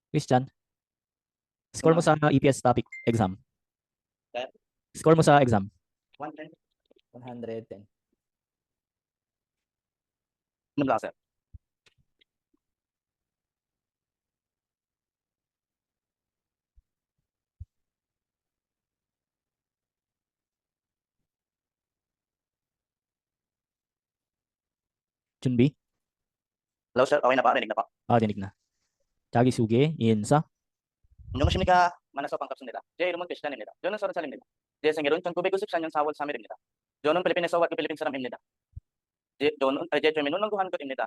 Christian, score mo sa EPS topic exam. Score mo sa exam. 110. 110. Ano ba, sir? Chunbi? Hello, sir. Okay na pa? Rinig na pa? Dinig na. Chagi suge, insa. Yung 심니까 만나서 반갑습니다. 제 이름은 배시단입니다. 저는 30살입니다. 제 생일은 1994년 4월 3일입니다. 저는 필리핀에서 왔고 필리핀 사람입니다. 제 취미는 농구하는 것입니다.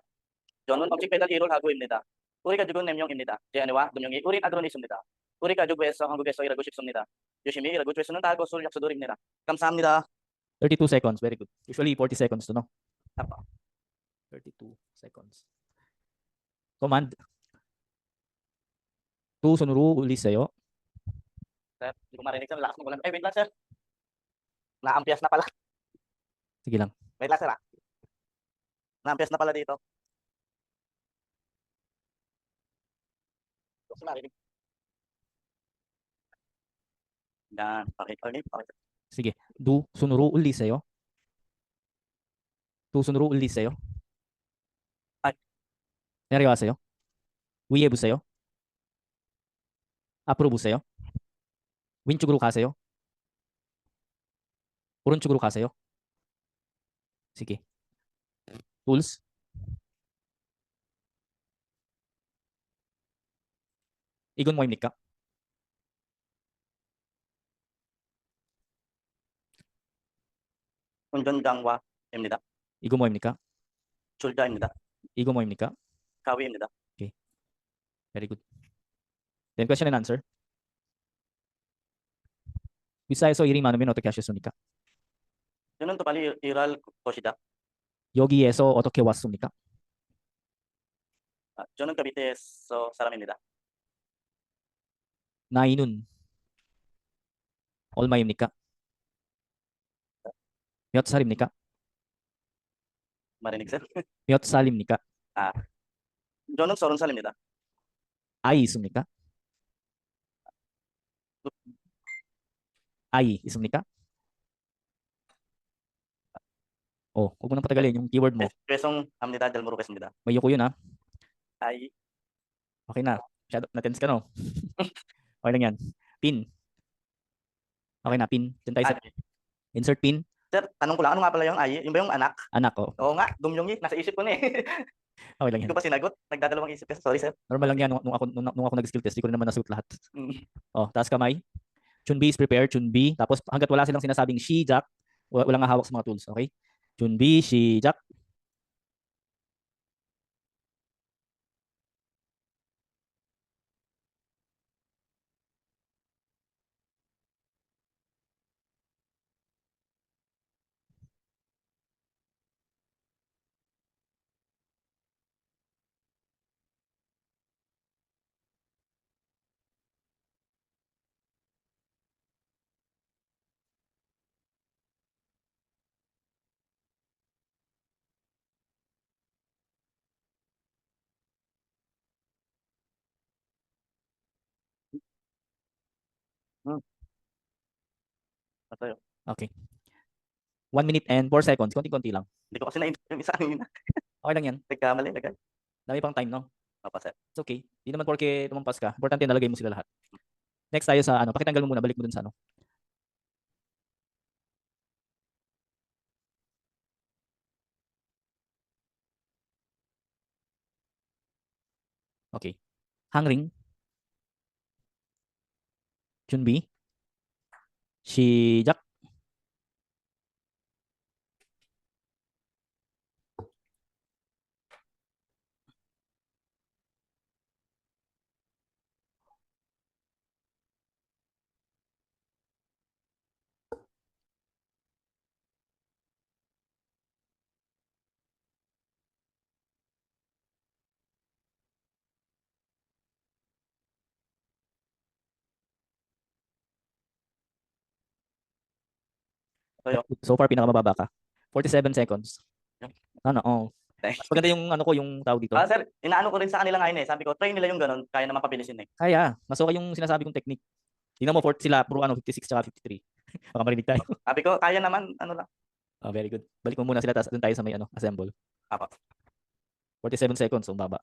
저는 object pedal 일을 하고 있습니다. 우리 가족은 4명입니다. 제 아내와 2명이 어린 아들은 있습니다. 우리 가족 위해서 한국에서 일하고 싶습니다. 열심히 일하고 있는 다 것을 약속드립니다. 감사합니다. 32 seconds. Very good. Usually 40 seconds to, no? Apa. 32 seconds. Command. To sunuru ulit sa'yo. Sir, hindi ko marinig, sir. Lakas mo ko lang. Wait lang, sir. Naampias na pala. Sige lang. Wait lang, sir. Naampias na pala dito. Gusto marinig. Yan. Okay. Sige. Do sunuru ulit sa'yo. To sunuru ulit sa'yo. Ay. Nariwa sa'yo. Wiye sa'yo. 앞으로 보세요. 왼쪽으로 가세요. 오른쪽으로 가세요. sige. Tools. 이건 뭐입니까? 운전장화입니다. 이거 뭐입니까? 줄자입니다. 이거 뭐입니까? 가위입니다. Okay. Very good. Then question and answer. 위사에서 일이 많으면 어떻게 하셨습니까? 저는 또 빨리 일할 것이다. 여기에서 어떻게 왔습니까? 저는 카비테에서 사람입니다. 나이는 얼마입니까? 몇 살입니까? marinig, sir. 몇 살입니까? 저는 30살입니다. 아이 있습니까? 아이 있습니까? Huwag mo nang patagalin yung keyword mo. 죄송합니다. 잘 모르겠습니다. May yuko yun, ha? 아이. Okay na. Na-tense ka, no? Okay lang yan. Pin. Okay na, pin. Dyan tayo sa insert pin. Sir, tanong ko lang, ano nga pala yung ay? Yung ba yung anak? Anak, oh. Oo nga, dumyong nasa isip ko na eh. Okay lang Hindi yan. ko pa sinagot. Nagdadalawang isip kasi. Sorry, sir. Normal lang yan. Nung ako nag-skill test, di ko rin naman nasuot lahat. Mm. Taas kamay. Chunbi is prepared. Chunbi. Tapos hanggat wala silang sinasabing 시작, walang hawak sa mga tools. Okay? Chunbi, 시작. Matayo. Okay. 1 minute and 4 seconds. Konti-konti lang. Hindi ko kasi na-intro yung isa kanina. Okay lang yan. Nagkamali. Dami pang time, no? Opo, sir. It's okay. Di naman porke tumampas ka. Importante nalagay mo sila lahat. Next tayo sa ano. Pakitanggal mo muna. Balik mo dun sa ano. Okay. Hangring. 준비. 시작. Matayo. So far, pinakamababa ka. 47 seconds. Ano, oh. Mas maganda yung ano ko, yung tawag dito. Sir, inaano ko rin sa kanila ngayon eh. Sabi ko, try nila yung ganun, kaya naman pabilisin eh. Kaya, mas okay yung sinasabi kong technique. Tingnan mo, sila, puro 56 tsaka 53. Baka marinig tayo. Sabi ko, kaya naman, ano lang. Very good. Balik mo muna sila, tapos doon tayo sa may assemble. Apo. 47 seconds, so baba.